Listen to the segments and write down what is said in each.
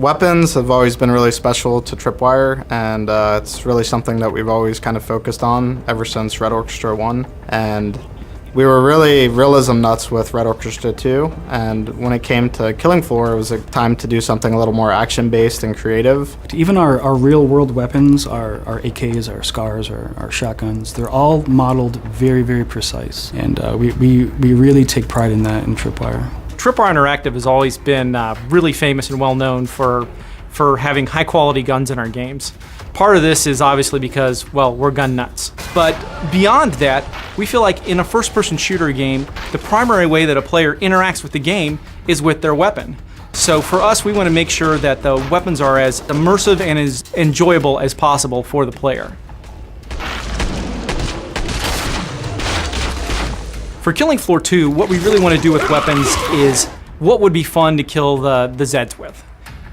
Weapons have always been really special to Tripwire, and it's really something that we've always kind of focused on ever since Red Orchestra 1. And we were really realism nuts with Red Orchestra 2, and when it came to Killing Floor, it was a time to do something a little more action-based and creative. Even our real-world weapons, our AKs, our SCARs, our shotguns, they're all modeled very, very precise, and we really take pride in that in Tripwire. Tripwire Interactive has always been really famous and well known for having high quality guns in our games. Part of this is obviously because, well, we're gun nuts. But beyond that, we feel like in a first-person shooter game, the primary way that a player interacts with the game is with their weapon. So for us, we want to make sure that the weapons are as immersive and as enjoyable as possible for the player. For Killing Floor 2, what we really want to do with weapons is what would be fun to kill the Zeds with.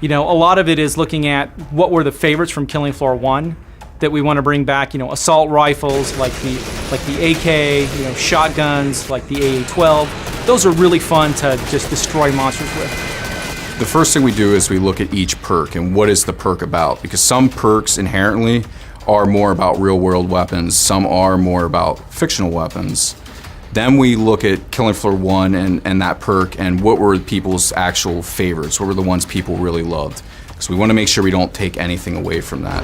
You know, a lot of it is looking at what were the favorites from Killing Floor 1 that we want to bring back. You know, assault rifles like the AK, you know, shotguns like the AA-12. Those are really fun to just destroy monsters with. The first thing we do is we look at each perk and what is the perk about, because some perks inherently are more about real-world weapons, some are more about fictional weapons. Then we look at Killing Floor 1 and that perk and what were people's actual favorites, what were the ones people really loved. Because we want to make sure we don't take anything away from that.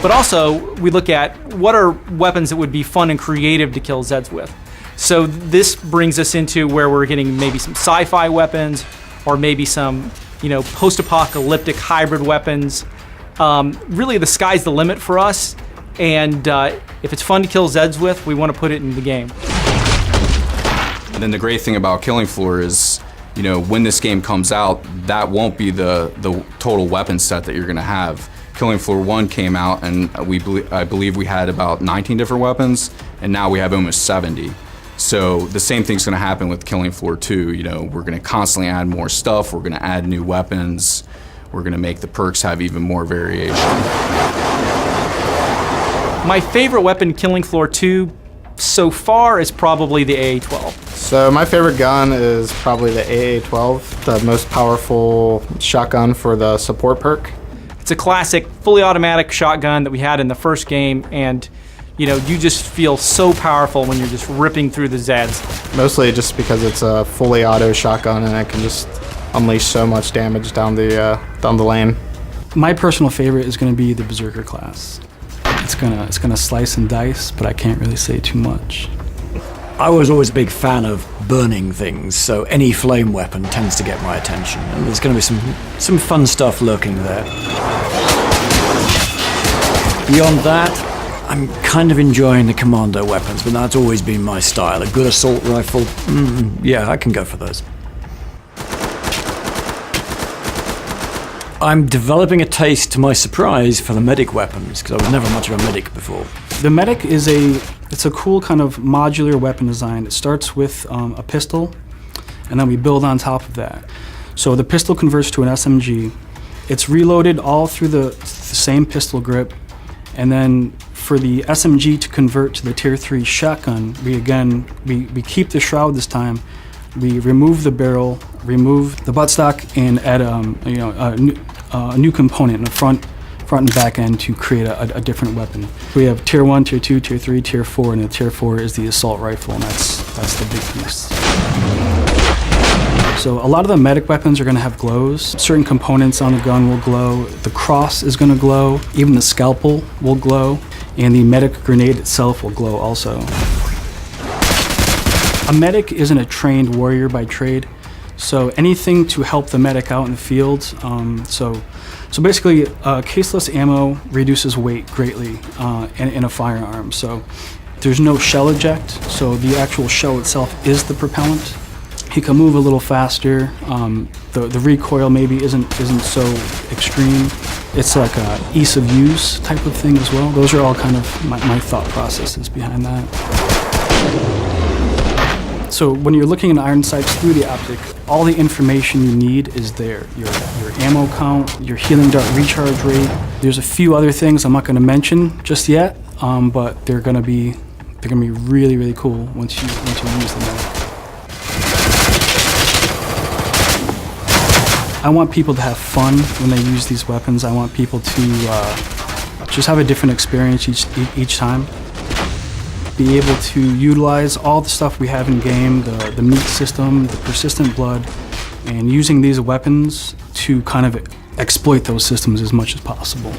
But also, we look at what are weapons that would be fun and creative to kill Zeds with. So this brings us into where we're getting maybe some sci-fi weapons, or maybe some, you know, post-apocalyptic hybrid weapons. Really, the sky's the limit for us. And if it's fun to kill Zeds with, we want to put it in the game. And then the great thing about Killing Floor is, you know, when this game comes out, that won't be the total weapon set that you're going to have. Killing Floor 1 came out, and I believe we had about 19 different weapons, and now we have almost 70. So the same thing's going to happen with Killing Floor 2. You know, we're going to constantly add more stuff. We're going to add new weapons. We're going to make the perks have even more variation. My favorite weapon in Killing Floor 2 so far is probably the AA-12. So my favorite gun is probably the AA-12, the most powerful shotgun for the support perk. It's a classic, fully automatic shotgun that we had in the first game, and you know, you just feel so powerful when you're just ripping through the Zeds. Mostly just because it's a fully auto shotgun and it can just unleash so much damage down the lane. My personal favorite is going to be the Berserker class. It's gonna slice and dice, but I can't really say too much. I was always a big fan of burning things, so any flame weapon tends to get my attention, and there's going to be some fun stuff lurking there. Beyond that, I'm kind of enjoying the commando weapons, but that's always been my style. A good assault rifle, yeah, I can go for those. I'm developing a taste, to my surprise, for the medic weapons, because I was never much of a medic before. The medic is it's a cool kind of modular weapon design. It starts with a pistol, and then we build on top of that. So the pistol converts to an SMG. It's reloaded all through the same pistol grip, and then for the SMG to convert to the Tier 3 shotgun, we keep the shroud this time. We remove the barrel, remove the buttstock, and add a new component in the front and back end to create a different weapon. We have Tier 1, Tier 2, Tier 3, Tier 4, and the Tier 4 is the assault rifle, and that's the big piece. So a lot of the medic weapons are going to have glows. Certain components on the gun will glow. The cross is going to glow. Even the scalpel will glow, and the medic grenade itself will glow also. A medic isn't a trained warrior by trade, so anything to help the medic out in the field. So basically, caseless ammo reduces weight greatly in a firearm. So there's no shell eject, so the actual shell itself is the propellant. He can move a little faster. The recoil maybe isn't so extreme. It's like a ease of use type of thing as well. Those are all kind of my thought processes behind that. So when you're looking at iron sights through the optic, all the information you need is there. Your ammo count, your healing dart recharge rate. There's a few other things I'm not going to mention just yet, but they're going to be really, really cool once you use them. I want people to have fun when they use these weapons. I want people to just have a different experience each time. Be able to utilize all the stuff we have in game, the meat system, the persistent blood, and using these weapons to kind of exploit those systems as much as possible.